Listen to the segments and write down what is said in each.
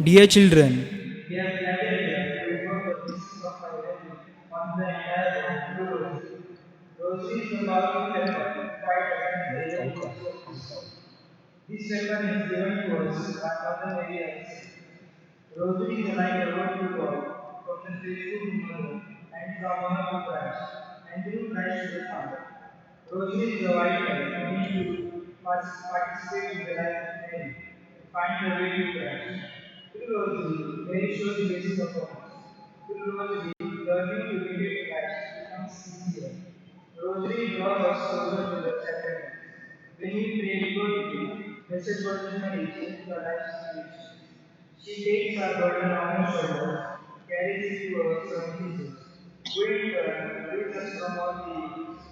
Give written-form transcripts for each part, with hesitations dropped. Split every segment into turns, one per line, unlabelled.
Dear children,
we have gathered here to remember the pieces of our value on the entire world through Rosary. Rosary is the powerful weapon to fight against the evil forces of this. This weapon is given to us by Mother Mary herself. Rosary is like a word to God from the faithful mother and from mother to Christ and through Christ to the Father. Rosary is a vital we need to participate in the life of Mary to find the way to Christ. Through Rosary, Mary shows blessings upon us. Through Rosary, learning to imitate Christ becomes easier. Rosary draws us closer to the sacrament. When we pray devoutly, Blessed Virgin Mary changes our life situation. She takes our burden on her shoulders, carries it to our son Jesus, who in turn frees us from all the evils.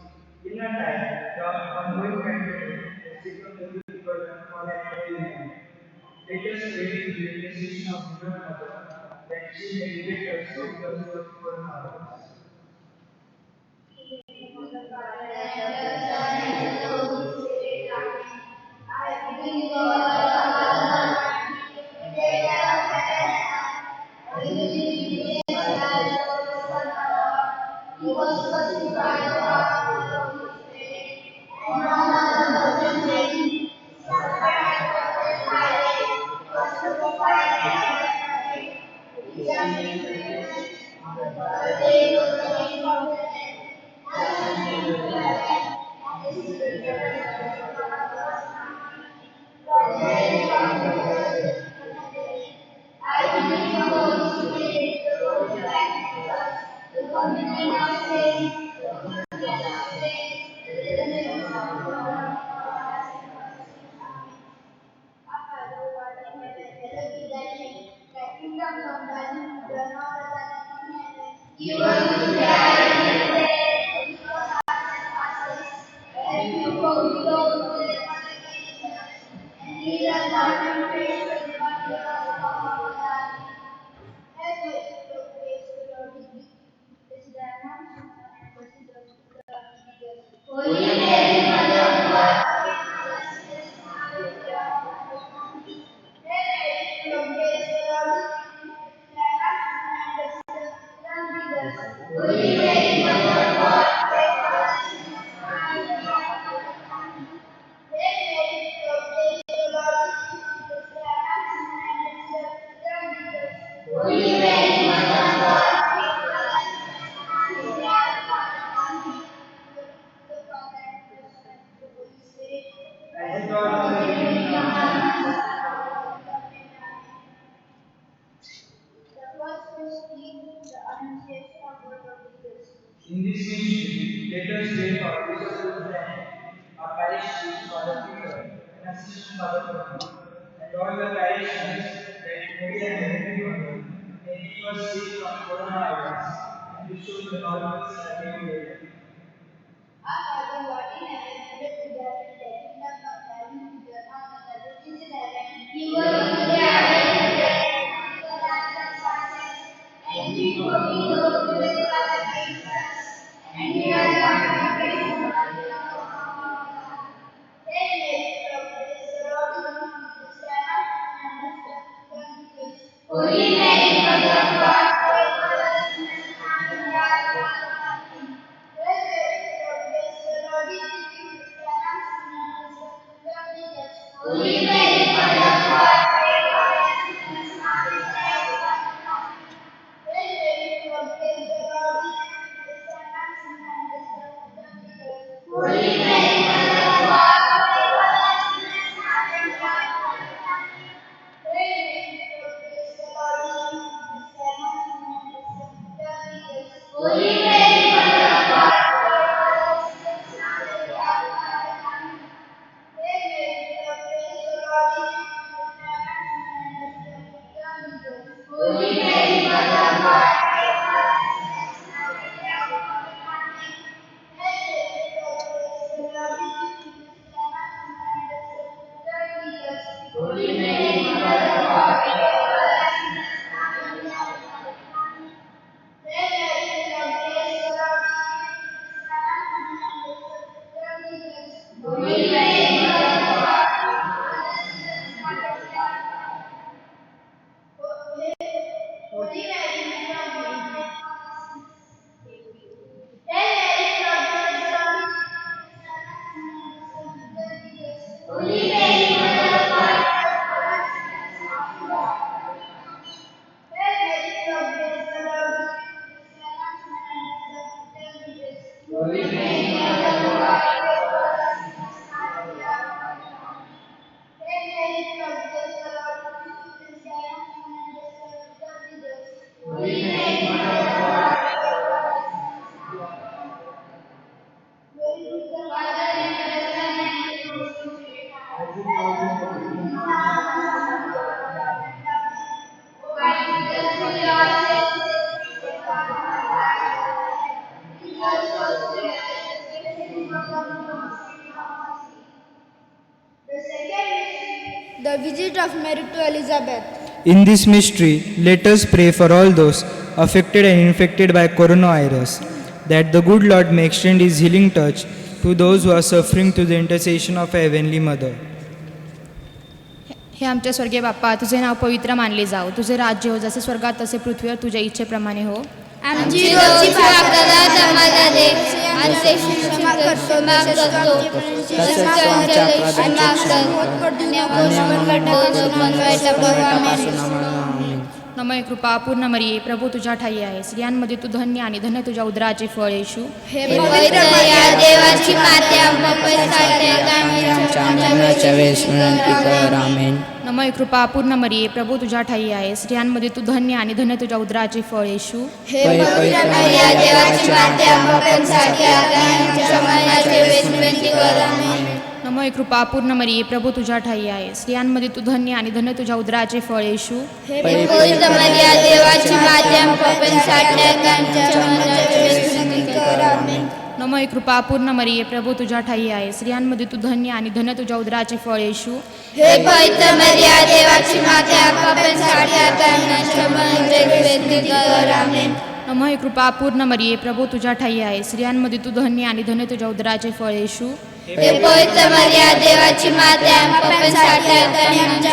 In our time, the ongoing pandemic has become the big burden for everyone. Let us pray to the intercession of Divine Mother that she may liberate us from the evil powers. As it was in the beginning, now and in this ministry, let us pray for Bishop Roshan, our parish priest, Father Peter, and Assistant Father Tony, and all the parishioners that Mary and Heavenly Mother may keep us safe from coronavirus and restore the normalcy in our daily life. As it was in the beginning, is now, and ever shall be, world without end. And the power of God.
The visit of Mary to Elizabeth.
In this mystery, let us pray for all those affected and infected by coronavirus, that the good Lord may extend His healing touch to those who are suffering through the intercession of a Heavenly Mother.
हे आमच्या स्वर्गीय बाप्पा, तुझे नाव पवित्र मानले जाओ, तुझे राज्य हो, जसे स्वर्गात तसे पृथ्वीवर तुझ्या इच्छेप्रमाणे हो.
आमची रोजची भाकरी आम्हाला दे, आणि क्षमा करतो, तसेच आमच्या लेकरांना माफ कर,
नमः कृपा पूर्ण मरिये, प्रभू तुझ्या ठाई आहे, स्त्रियांमध्ये तू धन्य आणि धन्य तुझ्या उदराचे फळ येशू.
हे पवित्र या देवाची माते आमच्या वेळेस विनंती कर. आमेन.
नमः कृपा पूर्ण मरिये, प्रभू तुझ्या ठाई आहे, स्त्रियांमध्ये तू धन्य आणि धन्य तुझ्या उदराचे फळ येशू.
हे पवित्र या देवाची माते आमच्या वेळेस विनंती कर. आमेन.
नमः कृपा पूर्ण मरिये, प्रभू तुझ्या ठाई आहे, स्त्रियांमध्ये तू धन्य आणि धन्य तुझ्या उदराचे फळ येशू.
हे पवित्र या देवाची माते आमच्या वेळेस विनंती कर. आमेन.
नमः कृपा पूर्ण मरिये, प्रभू तुझ्या ठाई आहे, स्त्रियांमध्ये तू धन्य आणि धन्य तुझ्या उदराचे फळ येशू.
हे पवित्र या देवाची माते आमच्या वेळेस विनंती कर. आमेन.
नमः कृपा पूर्ण मरिये, प्रभू तुझ्या ठाई आहे, स्त्रियांमध्ये तू धन्य आणि धन्य तुझ्या उदराचे फळ येशू.
हे पवित्र या देवाची माते आमच्या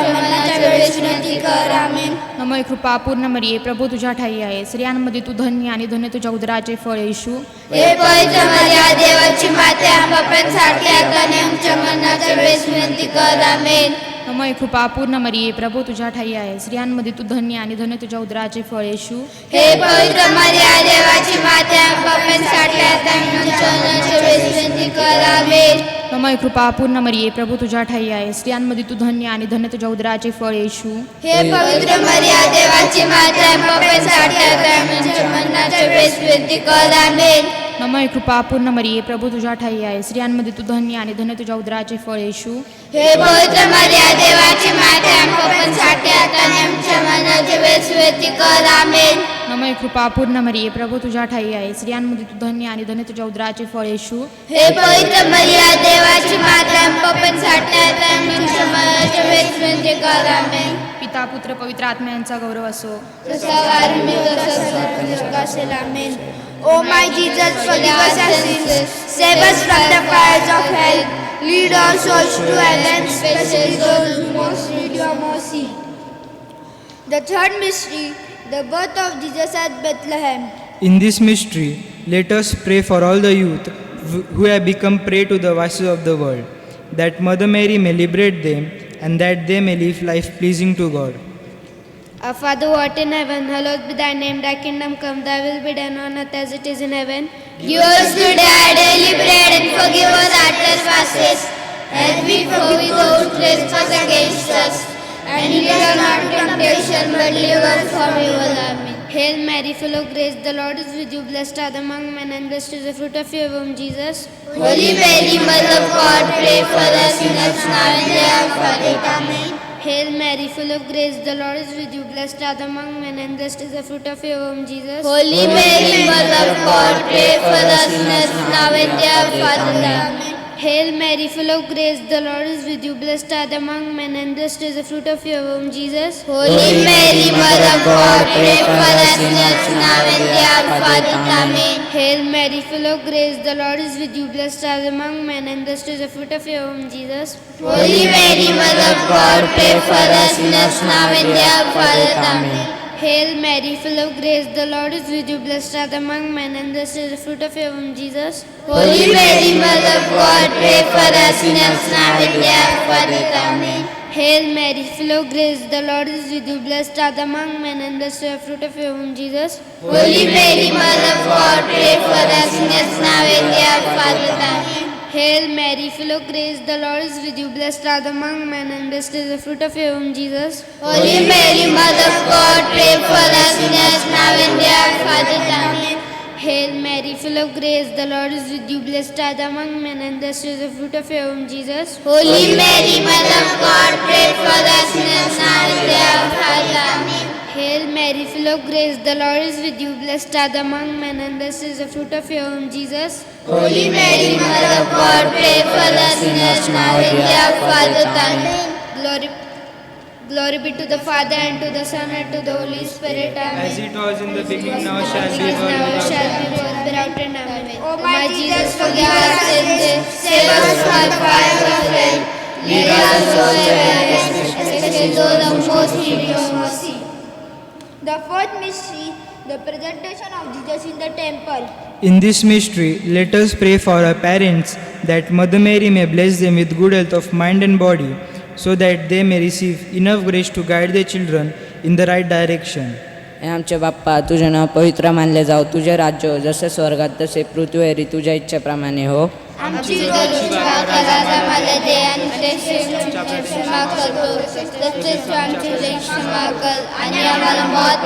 वेळेस विनंती कर. आमेन.
नमः कृपा पूर्ण मरिये, प्रभू तुझ्या ठाई आहे, स्त्रियांमध्ये तू धन्य आणि धन्य तुझ्या उदराचे फळ येशू.
हे पवित्र या देवाची माते आमच्या वेळेस विनंती कर. आमेन.
नमः कृपा पूर्ण मरिये, प्रभू तुझ्या ठाई आहे, स्त्रियांमध्ये तू धन्य आणि धन्य तुझ्या उदराचे फळ येशू.
हे पवित्र या देवाची माते आमच्या वेळेस विनंती कर. आमेन.
नमः कृपा पूर्ण मरिये, प्रभू तुझ्या ठाई आहे, स्त्रियांमध्ये तू धन्य आणि धन्य तुझ्या उदराचे फळ येशू.
हे पवित्र या देवाची माते आमच्या वेळेस विनंती कर. आमेन.
नमः कृपा पूर्ण मरिये, प्रभू तुझ्या ठाई आहे, स्त्रियांमध्ये तू धन्य आणि धन्य तुझ्या उदराचे फळ येशू.
हे पवित्र या देवाची माते आमच्या वेळेस विनंती कर. आमेन.
नमः कृपा पूर्ण मरिये, प्रभू तुझ्या ठाई आहे, स्त्रियांमध्ये तू धन्य आणि धन्य तुझ्या उदराचे फळ येशू.
हे पवित्र या देवाची माते आमच्या वेळेस विनंती कर. आमेन.
पिता पुत्र पवित्र आत्मा यांचा गौरव असो.
Amen. Oh my Jesus, forgive us our sins, save us from the fires of hell, lead all souls to heaven, especially those who most need your mercy. The third mystery, the birth of Jesus at Bethlehem.
In this mystery, let us pray for all the youth who have become prey to the vices of the world, that Mother Mary may liberate them and that they may live life pleasing to God.
Our Father who art in heaven, hallowed be thy name, thy kingdom come, thy will be done on earth as it is in heaven. Give us today our daily bread and forgive us our trespasses, as we forgive those who trespass against us. And lead us not into temptation, but deliver us from evil. Amen. Hail Mary, full of grace, the Lord is with you. Blessed are the among men, and blessed is the fruit of your womb, Jesus. Holy Mary, Mother of God, pray for us sinners now and at the hour of our death. Amen. Hail Mary, full of grace, the Lord is with you. Blessed are the among men, and blessed is the fruit of your womb, Jesus. Holy Mary, Mother of God, pray for us sinners now and at the hour of our death. Amen. Hail Mary, full of grace, the Lord is with you. Blessed are the among men, and blessed is the fruit of your womb, Jesus. Holy Mary, Mother of God, pray for us sinners now and at the hour of our death. Amen. Hail Mary, full of grace, the Lord is with you. Blessed are the among men, and blessed is the fruit of your womb, Jesus. Holy Mary, Mother of God, pray for us sinners now and at the hour of our death. Amen. Hail Mary, full of grace, the Lord is with you. Blessed are the among men, and blessed is the fruit of your womb, Jesus. Holy Mary, Mother of God, pray for us sinners now and at the hour of our death. Amen. Hail Mary, full of grace, the Lord is with you. Blessed are the among men, and blessed is the fruit of your womb, Jesus. Holy Mary, Mother of God, pray for us sinners now and at the hour of our death. Amen. Hail Mary, full of grace, the Lord is with you. Blessed are the among men, and blessed is the fruit of your womb, Jesus. Holy Mary, Mother of God, pray for us sinners now of grace, the Lord is with you. Blessed are the among men, and blessed is the fruit of your womb, Jesus.
Holy Mary, Mother of God, pray for us sinners now and at the hour of our death. Amen.
Hail Mary, full of grace, the Lord is with you. Blessed are the among men, and blessed is the fruit of your womb, Jesus.
Holy Mary, Mother of God, pray for us sinners now and at the hour of our death. Amen.
Glory be to the Father, and to the Son, and to the Holy Spirit. Amen.
As it was in the beginning, now shall be,
Is
world
now
without
shall
end.
be world without end. Amen.
O my Jesus, forgive us sins, save us from the fires of hell, lead us souls to heaven, especially those of most need your mercy.
The fourth mystery, the presentation of Jesus in the temple.
In this mystery, let us pray for our parents, that Mother Mary may bless them with good health of mind and body, so that they may receive enough grace to guide their children in the right direction.
हे आमचे बाप्पा, तुझे नाव पवित्र मानले जाओ, तुझे राज्य हो, जसे स्वर्गात तसे पृथ्वीवरी तुझ्या इच्छेप्रमाणे हो.
आमची रोजची भाकर आज आम्हाला दे आणि ते क्षमा करतो तसेच तू आमची क्षमा कर आणि आम्हाला मौत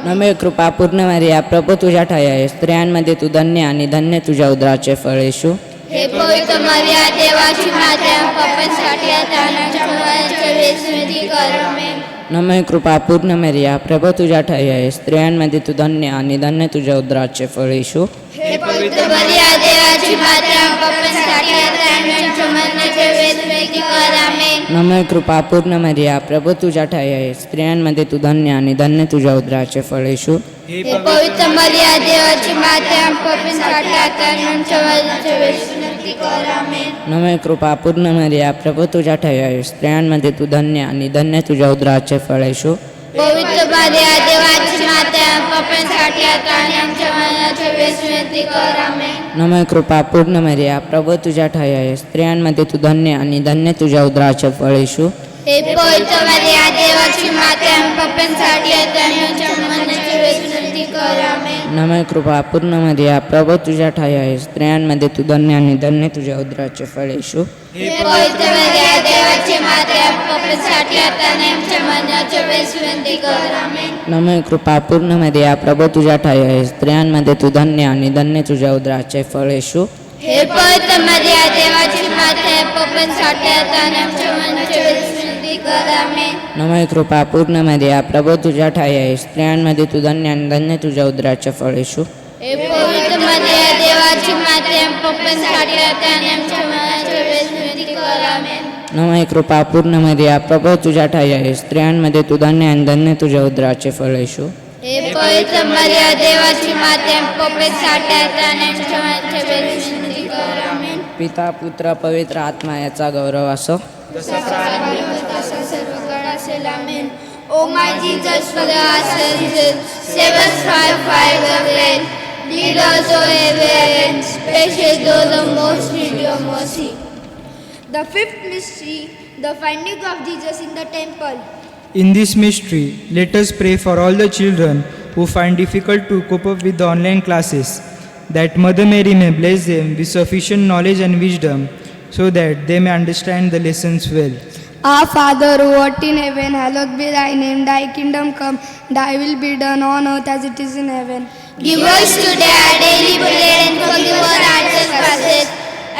नमे कृपा पूर्ण मरिया, प्रभू तुझ्या ठाई आहे, स्त्रियांमध्ये तू धन्य आणि धन्य तुझ्या उदराचे फळ येशू.
हे पवित्र मरिया, देवाची माता, पापांसाठी आता आणि आमच्या मरणाच्या वेळेस विनंती कर. आमेन.
नमे कृपा पूर्ण मरिया, प्रभू तुझ्या ठाई आहे, स्त्रियांमध्ये तू धन्य आणि धन्य तुझ्या उदराचे फळ येशू.
हे पवित्र मरिया, देवाची माता, पापांसाठी आता आणि आमच्या मरणाच्या वेळेस विनंती कर. आमेन.
नमे कृपा पूर्ण मरिया, प्रभू तुझ्या ठाई आहे, स्त्रियांमध्ये तू धन्य आणि धन्य तुझ्या उदराचे फळ येशू.
हे पवित्र मरिया, देवाची माता, पापांसाठी आता आणि आमच्या मरणाच्या वेळेस विनंती कर. आमेन.
नमे कृपा पूर्ण मरिया, प्रभू तुझ्या ठाई आहे, स्त्रियांमध्ये तू धन्य आणि धन्य तुझ्या उदराचे फळ येशू.
पवित्र मरिया, देवाची माता, पापांसाठी आता आणि आमच्या मरणाच्या वेळेस विनंती कर. आमेन.
नमः कृपा पूर्ण मरिया, प्रभू तुझ्या ठाई आहे, स्त्रियांमध्ये तू धन्य आणि धन्य तुझ्या उदराचे फळ येशू.
हे पवित्र मरिया, देवाची माता, पापांसाठी आता आणि आमच्या मरणाच्या वेळेस विनंती कर. आमेन.
नमः कृपा पूर्ण मरिया, प्रभू तुझ्या ठाई आहे, स्त्रियांमध्ये तू धन्य आणि धन्य तुझ्या उदराचे फळ येशू.
हे पवित्र मरिया, देवाची माता, पापांसाठी आता आणि आमच्या मरणाच्या वेळेस विनंती कर. आमेन.
नमः कृपा पूर्ण मरिया, प्रभू तुझ्या ठाई आहे, स्त्रियांमध्ये तू धन्य आणि धन्य तुझ्या उदराचे फळ येशू.
हे पवित्र मरिया, देवाची माता, पापांसाठी आता आणि आमच्या मरणाच्या वेळेस विनंती कर. आमेन.
नमः कृपा पूर्ण मरिया, प्रभू तुझ्या ठाई आहे, स्त्रियांमध्ये तू धन्य आणि धन्य तुझ्या उदराचे फळ येशू.
हे पवित्र मरिया, देवाची माता, पापांसाठी आता आणि आमच्या मरणाच्या वेळेस विनंती कर. आमेन.
नमः कृपा पूर्ण मरिया, प्रभू तुझ्या ठाई आहे, स्त्रियांमध्ये तू धन्य आणि धन्य तुझ्या उदराचे फळ येशू.
हे पवित्र मरिया, देवाची माता, पापांसाठी आता आणि आमच्या मरणाच्या वेळेस विनंती कर. आमेन.
पिता पुत्र पवित्र आत्मा याचा गौरव असो.
सर्व काळ असेल. आमेन. O my Jesus, forgive our sins, save us from fire of hell, lead us to heaven, especially those of most need your mercy.
The fifth mystery, the finding of Jesus in the temple.
In this mystery, let us pray for all the children who find difficult to cope up with the online classes, that Mother Mary may bless them with sufficient knowledge and wisdom, so that they may understand the lessons well.
Our Father who art in heaven, hallowed be thy name. Thy kingdom come, thy will be done on earth as it is in heaven.
Give us today our daily bread and forgive us our trespasses,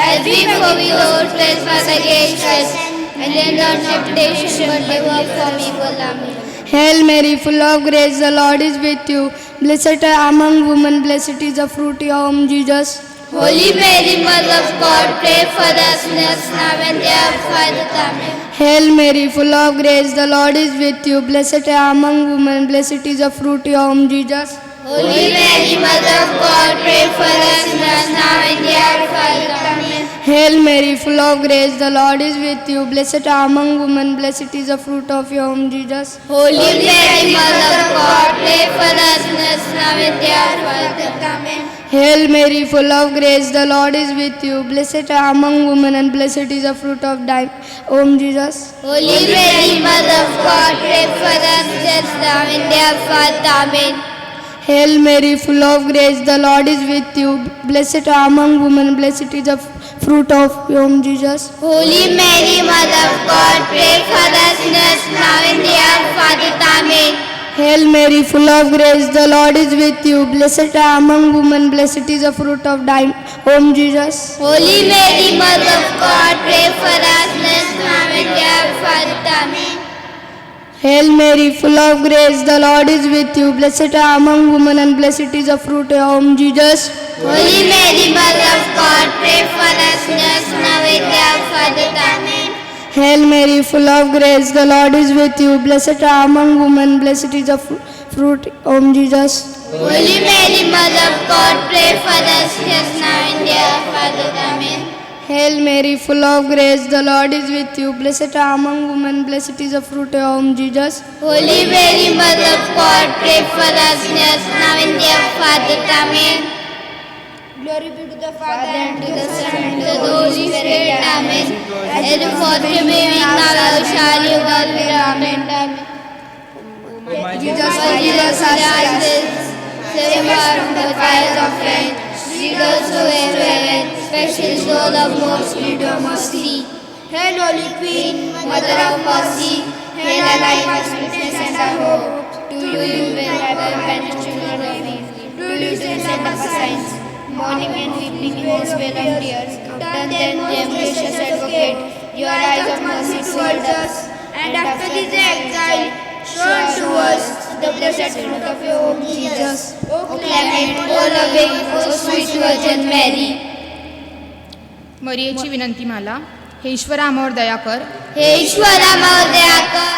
as we forgive those who trespass against us. And lead us not into temptation, but deliver us from evil. Amen.
Hail Mary, full of grace, the Lord is with you. Blessed are among women, blessed is the fruit of your womb, Jesus.
Holy Mary, Mother of God, pray for us sinners now and at the hour of our death. Amen.
Hail Mary, full of grace, the Lord is with you. Blessed are among women, blessed is the fruit of your womb, Jesus.
Holy Mary, Mother of God, pray for us sinners now and at the hour of our death. Amen.
Hail Mary, full of grace, the Lord is with you. Blessed are among women, blessed is the fruit of your womb, Jesus.
Holy Mary, Mother of God, pray for us sinners now and at the hour of our death. Amen.
Hail Mary, full of grace, the Lord is with you. Blessed are among women, and blessed is the fruit of thy womb, Jesus.
Holy Mary, Mother of God, pray for us sinners now and at the hour of our death. Amen.
Hail Mary, full of grace, the Lord is with you. Blessed are among women, blessed is the fruit of your womb, Jesus.
Holy Mary, Mother of God, pray for us sinners now and at the hour of our death. Amen.
Hail Mary, full of grace, the Lord is with you. Blessed are among women, blessed is the fruit of thy womb, Jesus.
Holy Mary, Mother of God, pray for us sinners now and at the hour of our death. Amen.
Hail Mary, full of grace, the Lord is with you. Blessed are among women, and blessed is the fruit of your womb, Jesus.
Holy Mary, Mother of God, pray for us sinners now and at the hour of our death. Amen.
Hail Mary, full of grace, the Lord is with you. Blessed are among women, blessed is the fruit of your womb, Jesus.
Holy Mary, Mother of God, pray for us sinners now and at the hour of our death. Amen.
Hail Mary, full of grace, the Lord is with you. Blessed are among women, blessed is the fruit of your womb, Jesus.
Holy Mary, Mother of God, pray for us sinners now and at the hour of our death. Amen.
Glory be to the Father, and
To the Son and to the Holy Spirit. Amen. As it was to be, now shall you God be. Amen.
Jesus,
Forgive us our sins, save us from the fires of hell, lead us away to heaven, especially those of most need of mercy.
Hail, Holy Queen,
Mother of mercy, hail our life, our sweetness, and our hope. To you we will ever bend children of Eve. To you send us signs, mourning and weeping in this vale of tears. Turn then, dear gracious advocate, your eyes of mercy towards us,
and after this exile, show to us the blessed fruit of your womb, Jesus.
O clement, O loving, O sweet Virgin Mary.
मरियेची विनंती माला. हे ईश्वरा आम्हावर दया कर.
हे ईश्वरा आम्हावर दया कर.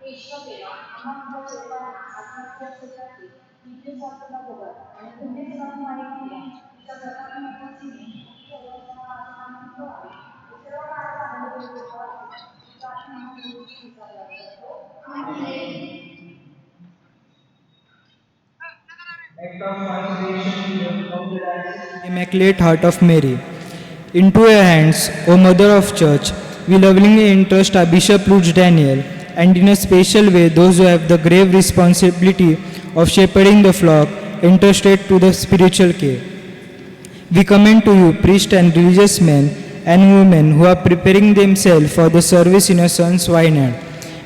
Act of consecration to the Blessed
Immaculate Heart of Mary. Into your hands, O Mother of Church, we lovingly entrust our Bishop Luge Daniel and in a special way those who have the grave responsibility of shepherding the flock entrusted to the spiritual care. We commend to you priests and religious men and women who are preparing themselves for the service in your Son's vineyard.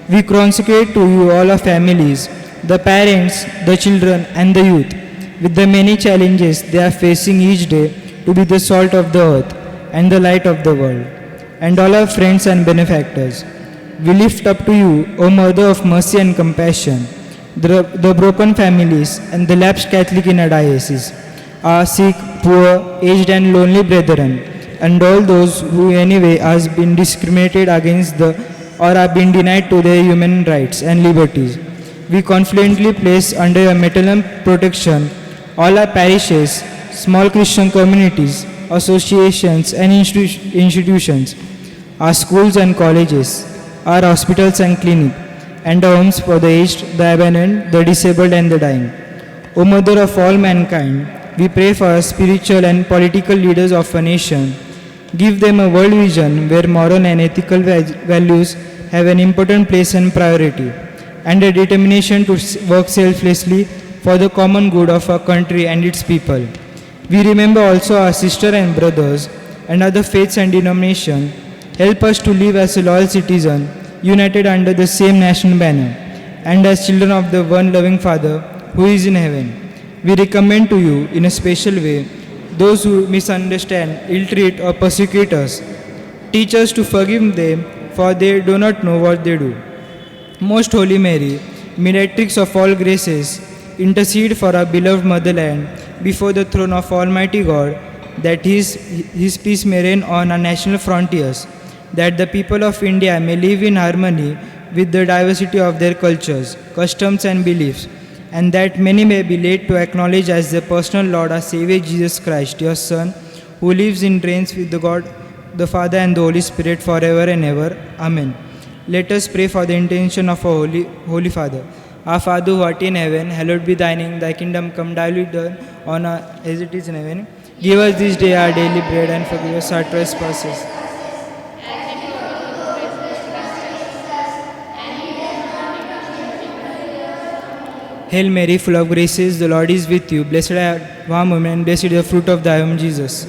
We consecrate to you all our families, the parents, the children, and the youth, with the many challenges they are facing each day to be the salt of the earth and the light of the world, and all our friends and benefactors. We lift up to you, O Mother of mercy and compassion, the broken families and the lapsed Catholic in our diocese, our sick, poor, aged and lonely brethren, and all those who anyway has been discriminated against or have been denied to their human rights and liberties. We confidently place under your maternal protection all our parishes, small Christian communities, associations and institutions, our schools and colleges, our hospitals and clinics, and our homes for the aged, the abandoned, the disabled and the dying. O Mother of all mankind, we pray for our spiritual and political leaders of a nation. Give them a world vision where moral and ethical values have an important place and priority, and a determination to work selflessly for the common good of our country and its people. We remember also our sisters and brothers and other faiths and denominations. Help us to live as a loyal citizen, united under the same national banner, and as children of the one loving Father who is in heaven. We recommend to you in a special way those who misunderstand, ill-treat or persecute us. Teach us to forgive them, for they do not know what they do. Most Holy Mary, mediatrix of all graces, intercede for our beloved motherland before the throne of Almighty God, that His peace may reign on our national frontiers, that the people of India may live in harmony with the diversity of their cultures, customs and beliefs, and that many may be led to acknowledge as their personal Lord our Savior Jesus Christ, your Son, who lives and reigns with the God, the Father and the Holy Spirit forever and ever. Amen. Let us pray for the intention of our Holy Father. Our Father who art in heaven, hallowed be thy name. Thy kingdom come, thy will be done on earth as it is in heaven. Give us this day our daily bread, and forgive us our trespasses. Hail Mary, full of graces, the Lord is with you. Blessed are thou among women, and blessed is the fruit of thy womb, Jesus.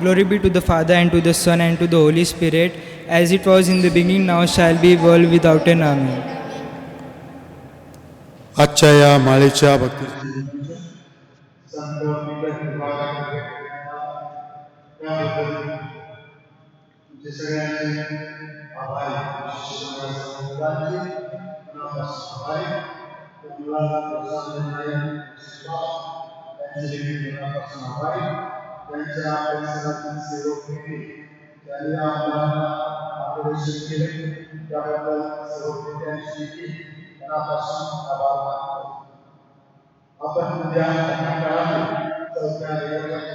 Glory be to the Father, and to the Son, and to the Holy Spirit, as it was in the beginning, now shall be, world without end. Amen.
आजच्या या माळेच्या भक्ती
संत Peter विभागामध्ये त्याबद्दल तुमचे सगळ्यांचे आभारी विशेष मुलांचे मनापासून आभारी मुलांना प्रोत्साहन देणारे त्यांचे देखील मनापासून आभारी त्यांच्या परिसरातील सेवक नेते त्यांनी आम्हाला मार्गदर्शन केले त्याबद्दल सर्व नेत्यांची मनापासून आभार मानतो. आपण उद्या काळात चौथ्या देवाच्या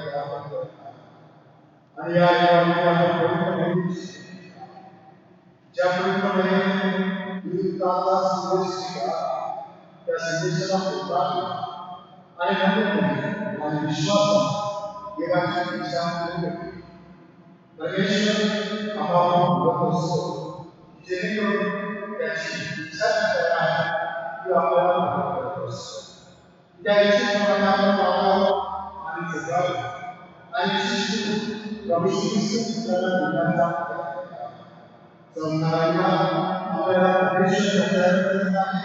आणि या देवाने आपण पवित्र ज्या पवित्र विरुद्धाचा संदेश केला त्या संदेशाला पोचवला आणि नंतर आणि विश्वास देवाची इच्छा पूर्ण केली. परमेश्वर आम्हाला बोलत असतो जेणेकरून त्याची इच्छा काय आहे ती आपल्याला करत असतो. त्या इच्छेप्रमाणे आपण वागावं आणि जगावं आणि शिस्त प्रभू ख्रिस्ताला देण्याचा संसाराला आपल्याला परमेश्वर करत आहे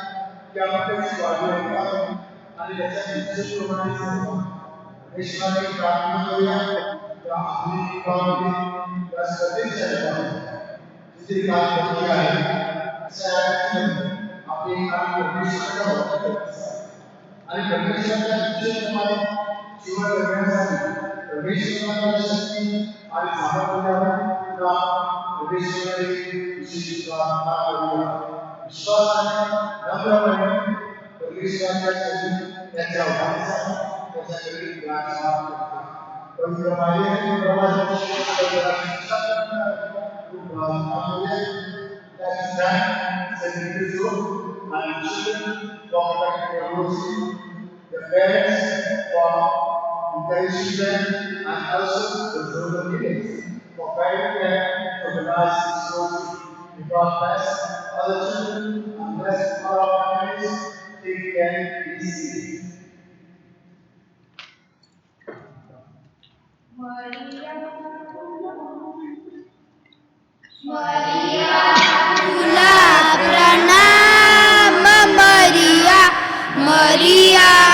की आपण त्याची वागणूक करावी आणि त्याच्या इच्छेप्रमाणे जगावं. परमेश्वराने प्रार्थना करूया त्या आधुनिक काळामध्ये त्या सदैच्या जगामध्ये जिथे काळ कमी आहे अशा आपले काम परमेश्वराच्या वाटत आणि परमेश्वराच्या इच्छेप्रमाणे जीवन जगण्यासाठी परमेश्वराच्या शक्ती आणि सामर्थ्यावर योगेश्वरी विश्वासाने नम्रपणे परमेश्वराच्या चरणी त्याच्या वाणीसाठी त्याच्याकडे प्रार्थना करतो. पवित्र मातेने प्रवासाची the parents for encouraging them and also the global leaders for guiding them to the last story. May God bless other children and bless our families. Take care, be safe.
तुला प्रणाम मरिया, मरिया